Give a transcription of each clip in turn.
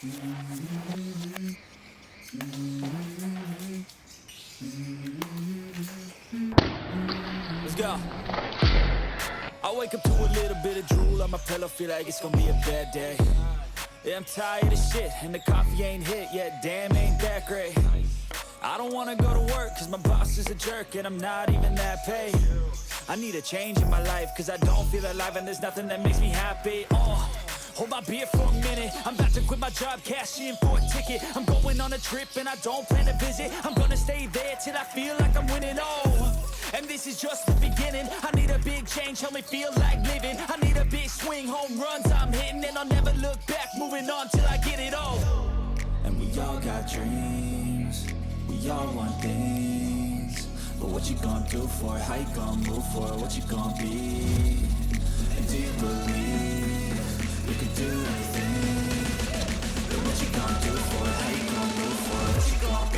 Let's go. I wake up to a little bit of drool on my pillow, feel like it's gonna be a bad day. Yeah, I'm tired of shit, and the coffee ain't hit yet, damn, ain't that great. I don't wanna go to work, cause my boss is a jerk, and I'm not even that paid. I need a change in my life, cause I don't feel alive, and there's nothing that makes me happy. Hold my beer for a minute, I'm about to quit my job, cash in for a ticket. I'm going on a trip and I don't plan to visit. I'm gonna stay there till I feel like I'm winning, and this is just the beginning. I need a big change, help me feel like living. I need a big swing, home runs I'm hitting, and I'll never look back, moving on till I get it all. And we all got dreams, we all want things, but what you gonna do for it? How you gonna move for it? What you gonna be? And do you believe you can do anything? But what you gonna do for it? How you gonna move for it? What you gonna be?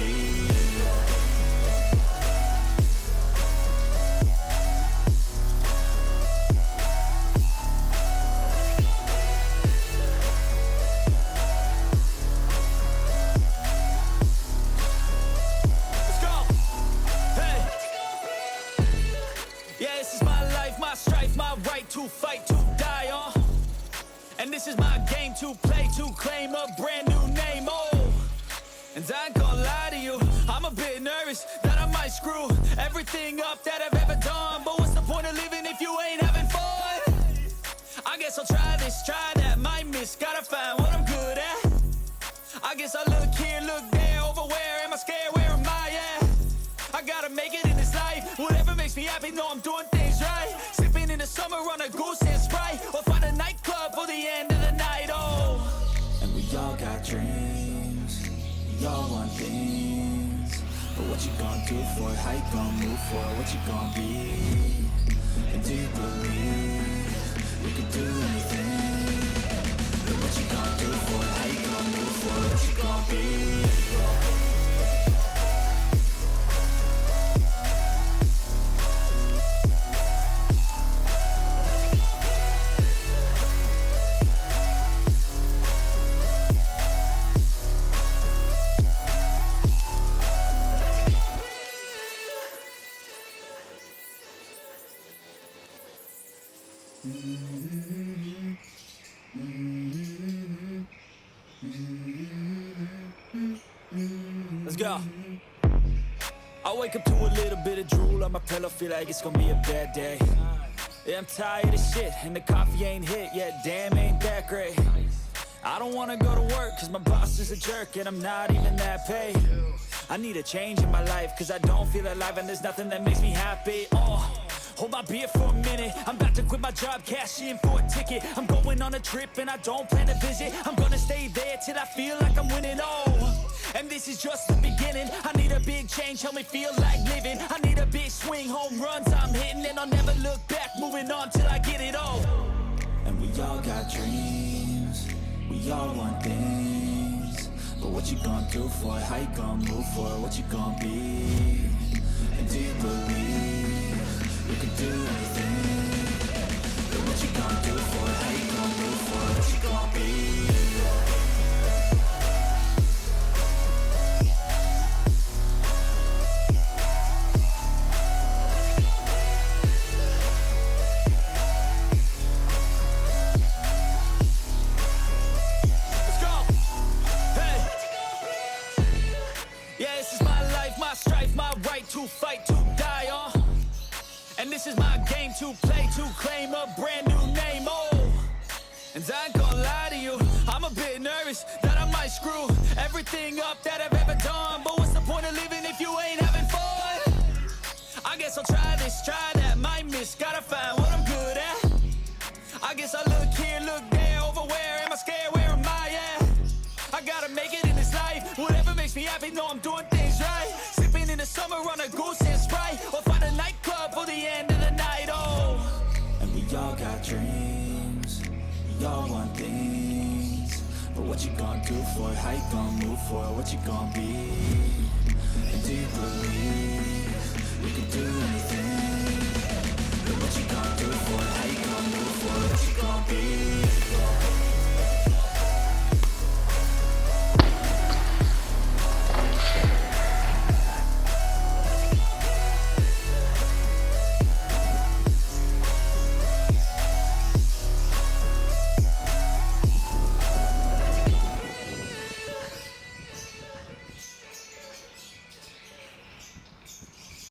To fight, to die on, and this is my game to play, to claim a brand new name, and I ain't gonna lie to you, I'm a bit nervous that I might screw everything up that I've ever done, but what's the point of living if you ain't having fun? I guess I'll try this, try that, might miss, gotta find what I'm good at. I guess I look here, look there, over where am I scared, where am I at? I gotta make it in this life, whatever makes me happy, know I'm doing things right. Sipping in the summer on a goose and Sprite, or find a nightclub for the end of the night, And we all got dreams, we all want things, but what you gonna do for it? How you gonna move for it? What you gonna be? And do you believe you can do anything? But what you gonna do for it? How you gonna move for it? What you gonna be? Let's go. I wake up to a little bit of drool on my pillow, feel like it's gonna be a bad day. Yeah, I'm tired of shit, and the coffee ain't hit yet, damn, ain't that great. I don't wanna go to work, cause my boss is a jerk, and I'm not even that paid. I need a change in my life, cause I don't feel alive, and there's nothing that makes me happy. Hold my beer for a minute, I'm about to quit my job, cash in for a ticket. I'm going on a trip and I don't plan to visit. I'm gonna stay there till I feel like I'm winning, and this is just the beginning. I need a big change, help me feel like living. I need a big swing, home runs I'm hitting, and I'll never look back, moving on till I get it all. And we all got dreams, we all want things, but what you gonna do for it? How you gonna move for it? What you gonna be? And do you believe you can do anything? But what you gonna do for it? How you gonna move for it? What you gonna be? Let's go. Hey. Yeah, this is my life, my strife, my right to fight, to die on. And this is my game to play, to claim a brand new name, and I ain't gonna lie to you, I'm a bit nervous that I might screw everything up that I've ever done, but what's the point of living if you ain't having fun? I guess I'll try this, try that, might miss, gotta find what I'm good at. I guess I look here, look there, over where am I scared, where am I at? I gotta make it in this life, whatever makes me happy, know I'm doing things right. Sipping in the summer on a goose and Sprite, or find a nightclub for the end of the night, And we all got dreams, we all want things, but what you gonna do for it? How you gonna move for it? What you gonna be? And do you believe you can do anything? But what you gonna do for it? How you gonna move for it? What you gonna be?